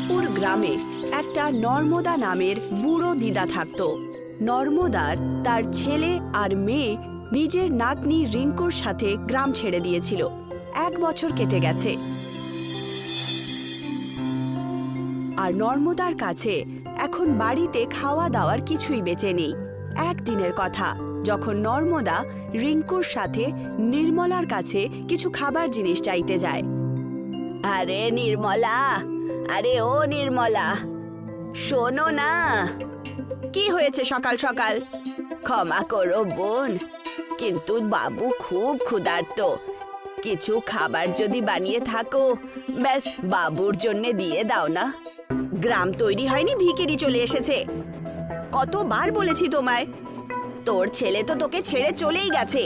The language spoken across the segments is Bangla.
মিঠাপুর গ্রামে একটা নর্মদা নামের বুড়ো দিদা থাকত। নর্মদার তার ছেলে আর মেয়ে নিজের নাতনি রিঙ্কুর সাথে গ্রাম ছেড়ে দিয়েছিল। 1 বছর কেটে গেছে, আর নর্মদার কাছে এখন বাড়িতে খাওয়া দাওয়ার কিছুই বেঁচে নেই। একদিনের কথা, যখন নর্মদা রিঙ্কুর সাথে নির্মলার কাছে কিছু খাবার জিনিস চাইতে যায়। আরে নির্মলা, আরে ও নির্মলা, শোনো না। কি হয়েছে সকাল সকাল? ক্ষমা করো বোন, কিন্তু বাবু খুব ক্ষুধার্ত। কিছু খাবার যদি বানিয়ে থাকো, ব্যাস বাবুর জন্য দিয়ে দাও না। গ্রাম তৈরি হয়নি, ভিখিরি চলে এসেছে। কতবার বলেছি তোমায়, তোর ছেলে তো তোকে ছেড়ে চলেই গেছে,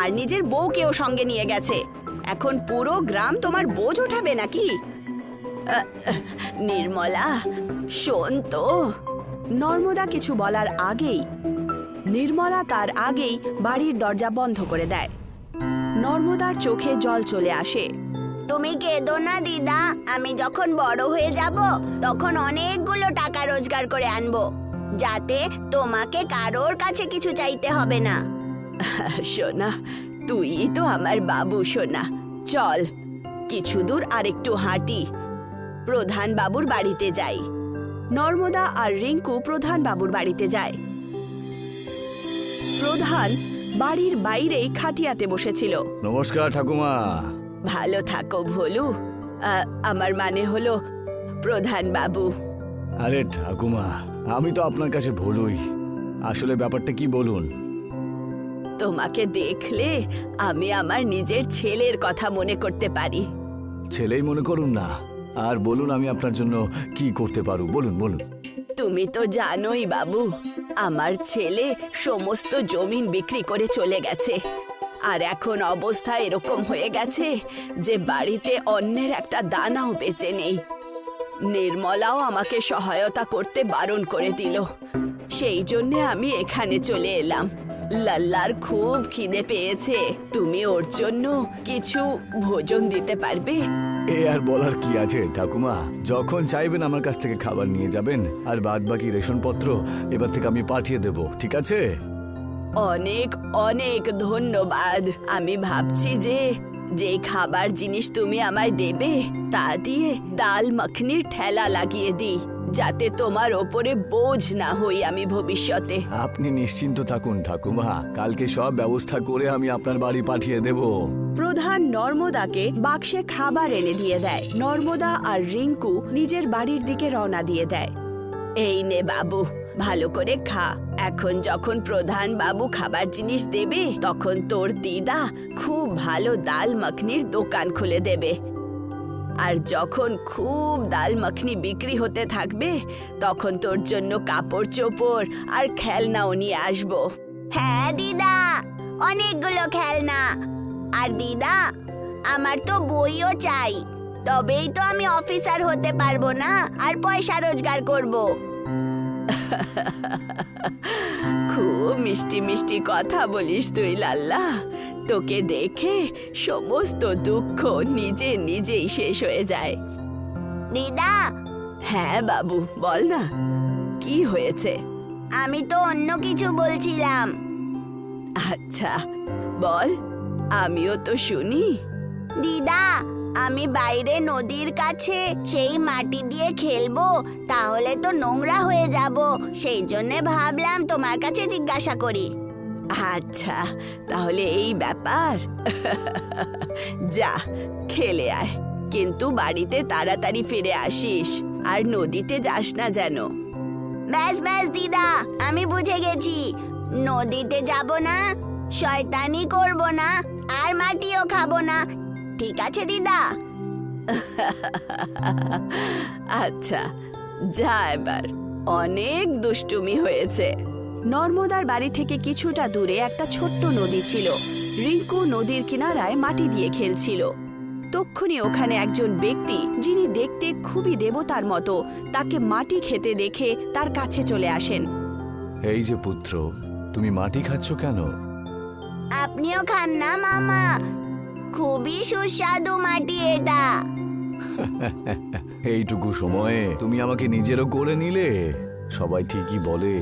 আর নিজের বউকেও সঙ্গে নিয়ে গেছে। এখন পুরো গ্রাম তোমার বোঝ ওঠাবে নাকি? নির্মলা শোন তো। নর্মদা কিছু বলার আগেই নির্মলা তার আগেই বাড়ির দরজা বন্ধ করে দেয়। নর্মদার চোখে জল চলে আসে। তুমি কেঁদো না দিদা, আমি যখন বড় হয়ে যাব তখন অনেকগুলো টাকা রোজগার করে আনবো, যাতে তোমাকে কারোর কাছে কিছু চাইতে হবে না। সোনা, তুই তো আমার বাবু সোনা। চল কিছু দূর আরেকটু হাঁটি, প্রধান বাবুর বাড়িতে যাই। নর্মদা আর রিঙ্কু প্রধান বাবুর বাড়িতে যায়। প্রধান বাড়ির বাইরেই খাটিয়াতে বসেছিল। নমস্কার ঠাকুমা। ভালো থাকো ভোলু। আমার মানে হলো প্রধান বাবু। আরে ঠাকুমা, আমি তো আপনার কাছে ভুলুই। আসলে ব্যাপারটা কি বলুন? তোমাকে দেখলে আমি আমার নিজের ছেলের কথা মনে করতে পারি। ছেলেই মনে করুন না, আর বলুন আমি আপনার জন্য কি করতে পারু, বলুন বলুন। তুমি তো জানোই বাবু, আমার ছেলে সমস্ত জমিন বিক্রি করে চলে গেছে, আর এখন অবস্থা এরকম হয়ে গেছে যে বাড়িতে অন্যের একটা দানাও বেঁচে নেই। নির্মলাও আমাকে সহায়তা করতে বারণ করে দিল, সেই জন্য আমি এখানে চলে এলাম। লাল্লার খুব খিদে পেয়েছে, তুমি ওর জন্য কিছু ভোজন দিতে পারবে? এ আর বলার কি আছে ঠাকুমা, যখন চাইবেন আমার কাছ থেকে খাবার নিয়ে যাবেন, আর বাদ বাকি রেশনপত্র এবার থেকে আমি পাঠিয়ে দেব, ঠিক আছে? অনেক অনেক ধন্যবাদ। আমি ভাবছি যে খাবার জিনিস তুমি আমায় দেবে তা দিয়ে ডাল মাখনির ঠেলা লাগিয়ে দিই, যাতে তোমার ওপরে বোঝ না হই আমি ভবিষ্যতে। আপনি নিশ্চিন্ত থাকুন ঠাকুমা, কালকে সব ব্যবস্থা করে আমি আপনার বাড়ি পাঠিয়ে দেব। প্রধান নর্মদাকে বাক্সে খাবার এনে দিয়ে দেয়। নর্মদা আর রিঙ্কু নিজের বাড়ির দিকে রওনা দিয়ে দেয়। এই নে বাবু, ভালো করে খা। এখন যখন প্রধান বাবু খাবার জিনিস দেবে, তখন তোর দিদা খুব ভালো ডাল মাখনির দোকান খুলে দেবে, আর যখন খুব ডাল মাখনি বিক্রি হতে থাকবে, তখন তোর জন্য কাপড় চোপড় আর খেলনাও নিয়ে আসবো। হ্যাঁ দিদা, অনেকগুলো খেলনা। আর দিদা, আমার তো বইও চাই, তবেই তো আমি অফিসার হতে পারবো না আর পয়সা রোজগার করব। খুব মিষ্টি মিষ্টি কথা বলিস তুই লাল্লা। তোকে দেখে সমস্ত দুঃখ নিজে নিজেই শেষ হয়ে যায়। দিদা। হ্যাঁ বাবু, বল না, কি হয়েছে? আমি তো অন্য কিছু বলছিলাম। আচ্ছা বল, আমিও তো শুনি। দিদা, আমি বাইরে নদীর কাছে সেই মাটি দিয়ে খেলবো, তাহলে তো নোংরা হয়ে যাব, সেই জন্য ভাবলাম তোমার কাছে জিজ্ঞাসা করি। আচ্ছা, তাহলে এই ব্যাপার। যা খেলে আয়, কিন্তু বাড়িতে তাড়াতাড়ি ফিরে আসিস, আর নদীতে যাস না যেন। ব্যাস ব্যাস দিদা, আমি বুঝে গেছি। নদীতে যাব না, শয়তানি করব না, আর মাটিও খাবো না। ঠিক আছে দিদা? আচ্ছা যা, এবার অনেক দুষ্টুমি হয়েছে। নর্মদার বাড়ি থেকে কিছুটা দূরে একটা ছোট্ট নদী ছিল। রিঙ্কু নদীর কিনারায় মাটি দিয়ে খেলছিল। তক্ষুনি ওখানে একজন ব্যক্তি, যিনি দেখতে খুবই দেবতার মতো, তাকে মাটি খেতে দেখে তার কাছে চলে আসেন। এই যে পুত্র, তুমি মাটি খাচ্ছ কেন? আপনিও খান না মামা, খুবই সুস্বাদু মাটি এটা। এইটুকু সময়ে তুমি আমাকে নিজেরও করে নিলে। সবাই ঠিকই বলে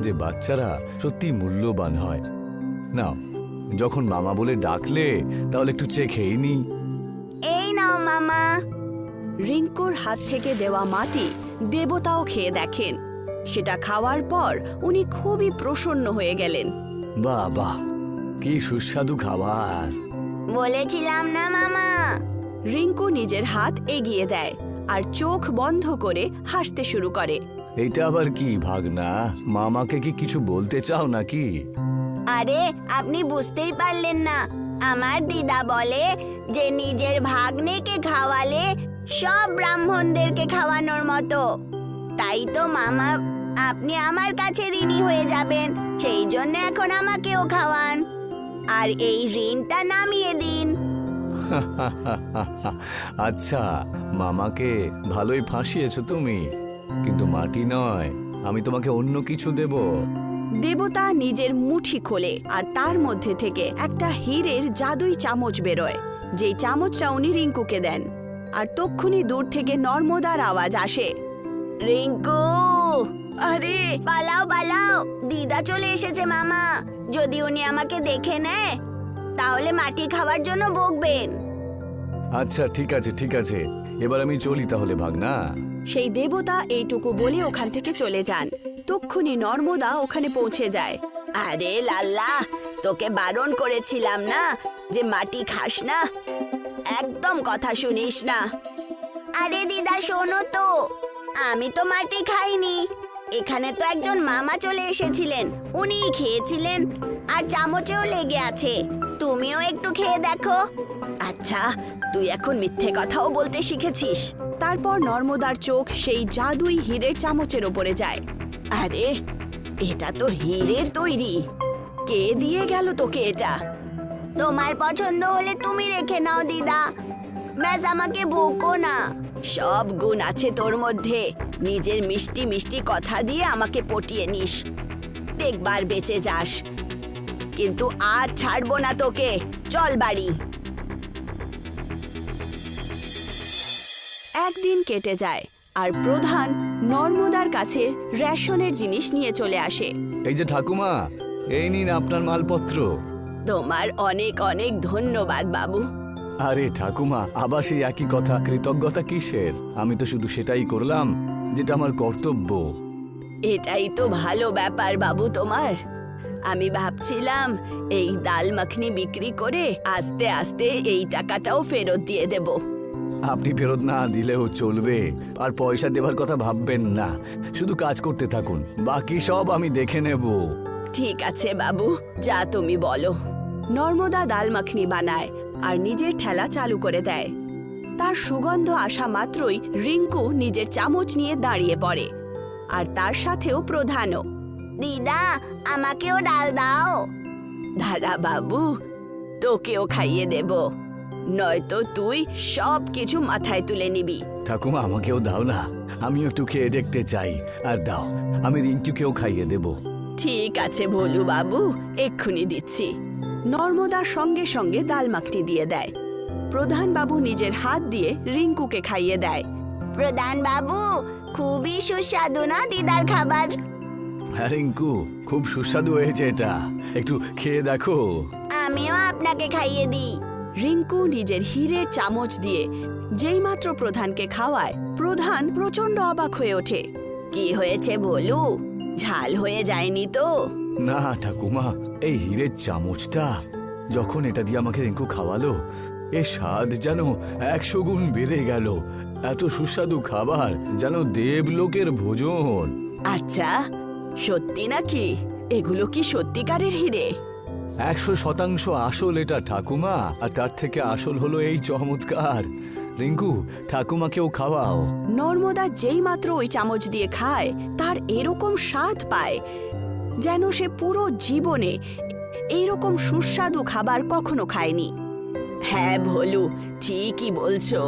যে বাচ্চারা সত্যি মূল্যবান হয়। নাও, যখন মামা বলে ডাকলে তাহলে একটু চেখেই নি। এই নাও মামা। রিঙ্কুর হাত থেকে দেওয়া মাটি দেবতাও খেয়ে দেখেন। সেটা খাওয়ার পর উনি খুবই প্রসন্ন হয়ে গেলেন। বাহ বাহ, কি সুস্বাদু খাবার। বলেছিলাম না মামা। রিঙ্কু নিজের হাত এগিয়ে দেয় আর চোখ বন্ধ করে হাসতে শুরু করে। এটা আবার কি ভাগনা? মামাকে কি কিছু বলতে চাও নাকি? আরে আপনি বুঝতেই পারলেন না। আমার দিদা বলে যে নিজের ভাগ্নেকে খাওয়ালে সব ব্রাহ্মণদেরকে খাওয়ানোর মতো। তাই তো মামা, আপনি আমার কাছে ঋণী হয়ে যাবেন। সেই জন্য এখন আমাকেও খাওয়ান আর এই ঋণটা নামিয়ে দিন। আচ্ছা, মামাকে ভালোই ফাঁসিয়েছো তুমি, কিন্তু মাটি নয়, আমি তোমাকে অন্য কিছু দেব। দেবতা নিজের মুঠি খোলে আর তার মধ্যে থেকে একটা হীরের জাদুই চামচ বেরোয়। যেই চামচটা উনি রিঙ্কুকে দেন আর তক্ষুনি দূর থেকে নর্মদার আওয়াজ আসে, রিঙ্কু, আরে পালাও পালাও, দিদা চলে এসেছে মামা। যদি উনি আমাকে দেখে নেয় তাহলে মাটি খাওয়ার জন্য বকবেন। আচ্ছা ঠিক আছে ঠিক আছে, এবার আমি চলি তাহলে ভাগনা। সেই দেবতা এইটুকু বলে ওখান থেকে চলে যান। তক্ষুনি নর্মদা ওখানে পৌঁছে যায়। আরে লাল্লা, তোকে বারণ করেছিলাম না যে মাটি খাস না, একদম কথা শুনিস না। আরে দিদা শোনো তো, আমি তো মাটি খাইনি। এখানে তো একজন মামা চলে এসেছিলেন, উনিই খেয়েছিলেন আর চামচেও লেগে আছে। তুমিও একটু খেয়ে দেখো। আচ্ছা, তুই এখন মিথ্যে কথাও বলতে শিখেছিস। তারপর নর্মদার চোখ সেই জাদুই হীরের চামচের ওপরে যায়। আরে এটা তো হীরের তৈরি। কে দিয়ে গেল তোকে এটা? তোমার পছন্দ হলে তুমি রেখে নাও দিদা, ব্যাস আমাকে বকো না। সব গুণ আছে তোর মধ্যে, নিজের মিষ্টি মিষ্টি কথা দিয়ে আমাকে পটিয়ে নিস। দেখবার বেঁচে যাস, কিন্তু আজ ছাড়বো না তোকে। চল বাড়ি। একদিন কেটে যায় আর প্রধান নর্মদার কাছে রেশনের জিনিস নিয়ে চলে আসে। এই যে ঠাকুমা, এই নিন আপনার মালপত্র। তোমার অনেক অনেক ধন্যবাদ বাবু। আরে ঠাকুমা, আবার সেই একই কথা, কৃতজ্ঞতা কিসের? আমি তো শুধু সেটাই করলাম যেটা আমার কর্তব্য। এটাই তো ভালো ব্যাপার বাবু তোমার। আমি ভাবছিলাম এই ডাল মাখনি বিক্রি করে আস্তে আস্তে এই টাকাটাও ফেরত দিয়ে দেব। আপনি ফেরত না দিলেও চলবে, আর পয়সা দেবার কথা ভাববেন না। শুধু কাজ করতে থাকুন, বাকি সব আমি দেখে নেব। ঠিক আছে বাবু, যা তুমি বলো। নর্মদা ডাল মাখনি বানায় আর নিজের ঠেলা চালু করে দেয়। তার সুগন্ধ আসা মাত্রই রিঙ্কু নিজের চামচ নিয়ে দাঁড়িয়ে পড়ে, আর তার সাথেও প্রধানও। দিদা, আমাকেও ডাল দাও। দাঁড়া বাবু, তোকেও খাইয়ে দেব, নয়তো তুই সব কিছু মাথায় তুলে নিবি। ঠাকুমা, আমাকেও দাও না, আমিও একটু খেয়ে দেখতে চাই। আর দাও, আমি রিঙ্কুকেও খাইয়ে দেব। ঠিক আছে ভোলু বাবু, এক্ষুনি দিচ্ছি। নর্মদা সঙ্গে সঙ্গে ডাল মাখনি দিয়ে দেয়। প্রধান বাবু নিজের হাত দিয়ে রিঙ্কুকে খাইয়ে দেয়। প্রধান বাবু, খুবই সুস্বাদু না দিদার খাবার? হ্যাঁ রিঙ্কু, খুব সুস্বাদু হয়েছে এটা, একটু খেয়ে দেখো। আমিও আপনাকে খাইয়ে দিই। রিঙ্কু নিজের হীরের চামচ দিয়ে যেইমাত্র প্রধানকে খাওয়ায়, প্রধান প্রচন্ড অবাক হয়ে ওঠে। কি হয়েছে বলু, ঝাল হয়ে যায়নি তো? না ঠাকুমা, এই হীরের চামচটা যখন এটা দিয়ে আমাকে রিঙ্কু খাওয়ালো, এর স্বাদ যেন 100 গুণ বেড়ে গেল। এত সুস্বাদু খাবার, যেন দেবলোকের ভোজন। আচ্ছা, সত্যি নাকি? এগুলো কি সত্যিকারের হীরে? 100% আসল এটা ঠাকুমা, আর তার থেকে আসল হলো এই চমৎকার। রিঙ্কু, ঠাকুমাকেও খাওয়াও। নর্মদা যেই মাত্র ওই চামচ দিয়ে খায়, তার এরকম স্বাদ পায় যেন সে পুরো জীবনে এইরকম সুস্বাদু খাবার কখনো খায়নি। হ্যাঁ ভোলু, ঠিকই বলছো।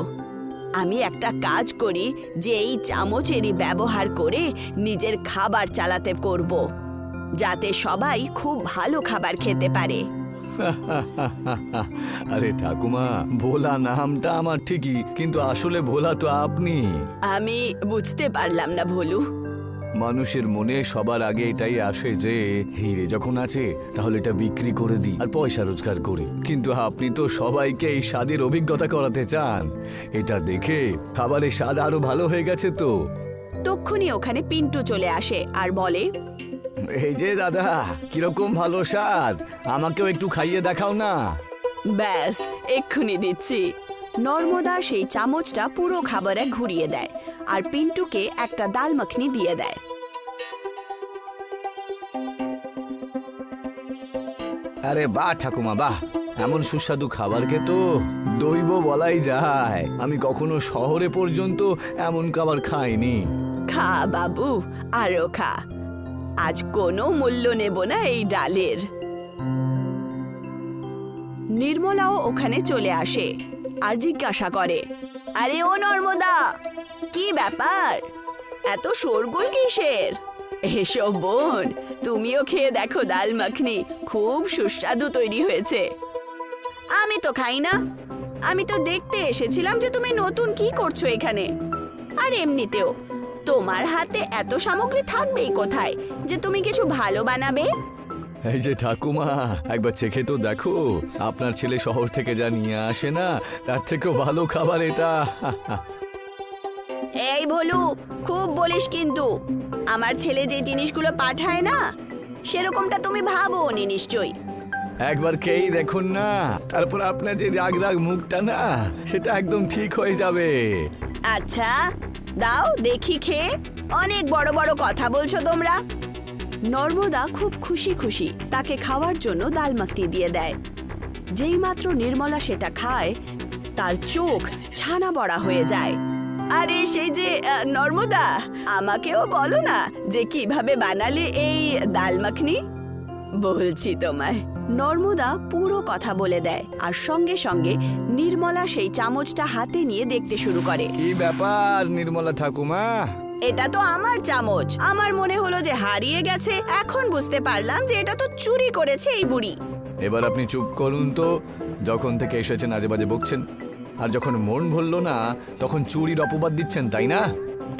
আমি একটা কাজ করি যে এই চামচেরই ব্যবহার করে নিজের খাবার চালাতে করব, যাতে সবাই খুব ভালো খাবার খেতে পারে। আরে ঠাকুমা, ভোলা নামটা আমার ঠিকই, কিন্তু আসলে ভোলা তো আপনি। আমি বুঝতে পারলাম না ভোলু। মানুষের মনে সবার আগে এটাই আসে যে হিরে যখন আছে তাহলে এটা বিক্রি করে দিই আর পয়সা রোজগার করি, কিন্তু আপনি তো সবাইকে এই স্বাদের অভিজ্ঞতা করাতে চান। এটা দেখে খাবারের স্বাদ আরো ভালো হয়ে গেছে তো। তক্ষুনি ওখানে পিন্টু চলে আসে আর বলে, এই যে দাদা, কিরকম ভালো স্বাদ, আমাকেও একটু খাইয়ে দেখাও না। ব্যাস এক্ষুনি দিচ্ছি। নর্মদা সেই চামচটা পুরো খাবারে ঘুরিয়ে দেয় আর পিন্টুকে একটা ডাল মাখনি দিয়ে দেয়। আরে বাহ ঠাকুমা বাহ, এমন সুস্বাদু খাবারকে তো দৈব বলাই যায়। আমি কখনো শহরে পর্যন্ত এমন খাবার খাইনি। খা বাবু, আরো খা। আজ কোনো মূল্য নেব না এই ডালের। নির্মলাও ওখানে চলে আসে আর জিজ্ঞাসা করে, আরে ও নর্মদা, কি ব্যাপার, এত শোরগোল কিসের? এসো বোন, তুমিও খেয়ে দেখো ডাল মাখনি, খুব সুস্বাদু তৈরি হয়েছে। আমি তো খাই না, আমি তো দেখতে এসেছিলাম যে তুমি নতুন কি করছো এখানে। আর এমনিতেও তোমার হাতে এত সামগ্রী থাকবেই কোথায় যে তুমি কিছু ভালো বানাবে? এই যে ঠাকুমা, একবার চেখে তো দেখো, আপনার ছেলে শহর থেকে যা নিয়ে আসে না তার থেকেও ভালো খাবার এটা। এই ভোলু, খুব বলিস কিন্তু। আমার ছেলে যে জিনিসগুলো পাঠায় না সেরকমটা তুমি ভাবোনি নিশ্চয়ই। একবার খেয়েই দেখুন না, তারপর আপনার যে রাগ রাগ মুখটা না সেটা একদম ঠিক হয়ে যাবে। আচ্ছা দাও দেখি খেয়ে, অনেক বড় বড় কথা বলছো তোমরা। নর্মদা খুব খুশি খুশি তাকে খাওয়ার জন্য ডাল মাখনি দিয়ে দেয়। যেই মাত্র নির্মলা সেটা খায় তার চোখ ছানা বড়া হয়ে যায়। আরে সেই যে নর্মদা, আমাকেও বলো না যে কিভাবে বানালে এই ডাল মাখনি। বলছি তোমায়। নর্মদা পুরো কথা বলে দেয় আর সঙ্গে সঙ্গে নির্মলা সেই চামচটা হাতে নিয়ে দেখতে শুরু করে। কি ব্যাপার নির্মলা ঠাকুমা? এটা তো আমার চামচ, আমার মনে হলো যে হারিয়ে গেছে, এখন বুঝতে পারলাম যে এটা তো চুরি করেছে এই বুড়ি। এবার আপনি চুপ করুন তো, যখন থেকে এসেছেন আজে বাজে বকছেন, আর যখন মন ভরল না তখন চুরির অপবাদ দিচ্ছেন, তাই না?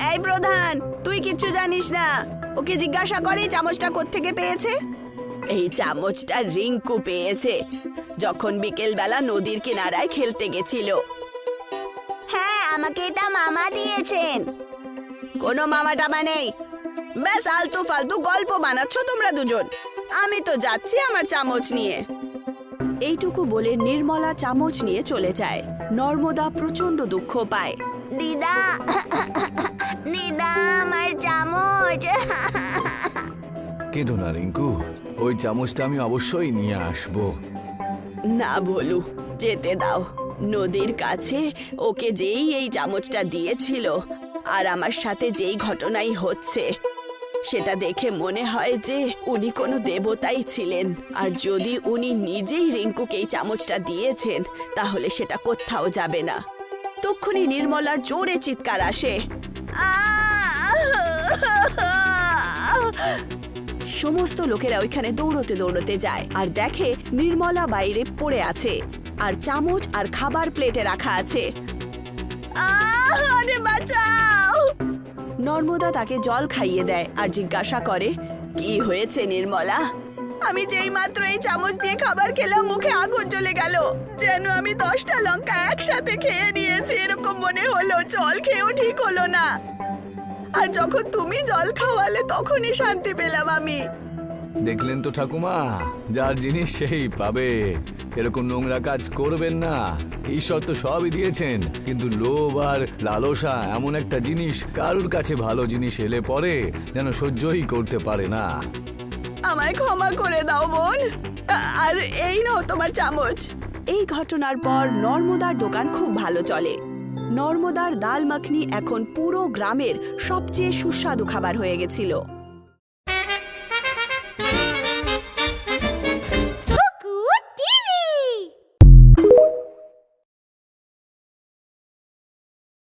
এই প্রধান, তুই কিচ্ছু জানিস না। ওকে জিজ্ঞাসা করে চামচটা কোত্থেকে পেয়েছে। এই চামচটা রিঙ্কু পেয়েছে যখন বিকেল বেলা নদীর কিনারায় খেলতে গেছিল। হ্যাঁ, আমাকে এটা মামা দিয়েছেন। কোনো মামা টামা নেই, ব্যাস আলতু ফালতু গল্প বানাচ্ছ তোমরা দুজন। আমি তো যাচ্ছি আমার চামচ নিয়ে। এইটুকু বলে নির্মলা চামচ নিয়ে চলে যায়। নর্মদা প্রচন্ড দুঃখ পায়। দিদা, দিদা, আমার চামচ। কেঁদো না রিঙ্কু, ওই চামচটা আমি অবশ্যই নিয়ে আসবো। না ভোলু, যেতে দাও। নদীর কাছে ওকে যেই এই চামচটা দিয়েছিল আর আমার সাথে যেই ঘটনাই হচ্ছে সেটা দেখে মনে হয় যে উনি কোনো দেবতাই ছিলেন। আর যদি উনি নিজেই রিঙ্কুকে এই চামচটা দিয়েছেন তাহলে সেটা কোথাও যাবে না। তক্ষুনি নির্মলার জোরে চিৎকার আসে। সমস্ত লোকেরা ওইখানে দৌড়তে দৌড়তে যায় আর দেখে নির্মলা বাইরে পড়ে আছে আর চামচ আর খাবার প্লেটে রাখা আছে। আরে বাঁচাও! নর্মদা তাকে জল খাইয়ে দেয় আর জিজ্ঞাসা করে, কি হয়েছে নির্মলা? আমি যেই মাত্র এই চামচ দিয়ে খাবার খেলাম মুখে আগুন জ্বলে গেল, যেন আমি 10টা লঙ্কা একসাথে খেয়ে নিয়েছি এরকম মনে হলো। জল খেয়েও ঠিক হলো না, আর যখন তুমি জল খাওয়ালে তখনই শান্তি পেলাম আমি। দেখলেন তো ঠাকুমা, যার জিনিস সেই পাবে। এরকম নোংরা কাজ করবেন না। ঈশ্বর তো সবই দিয়েছেন, কিন্তু লোভ আর লালসা এমন একটা জিনিস, কারুর কাছে ভালো জিনিস এলে পরে যেন সহ্যই করতে পারে না। আমায় ক্ষমা করে দাও বোন, আর এই নাও তোমার চামচ। এই ঘটনার পর নর্মদার দোকান খুব ভালো চলে। নর্মদার ডাল মাখনি এখন পুরো গ্রামের সবচেয়ে সুস্বাদু খাবার হয়ে গেছিল।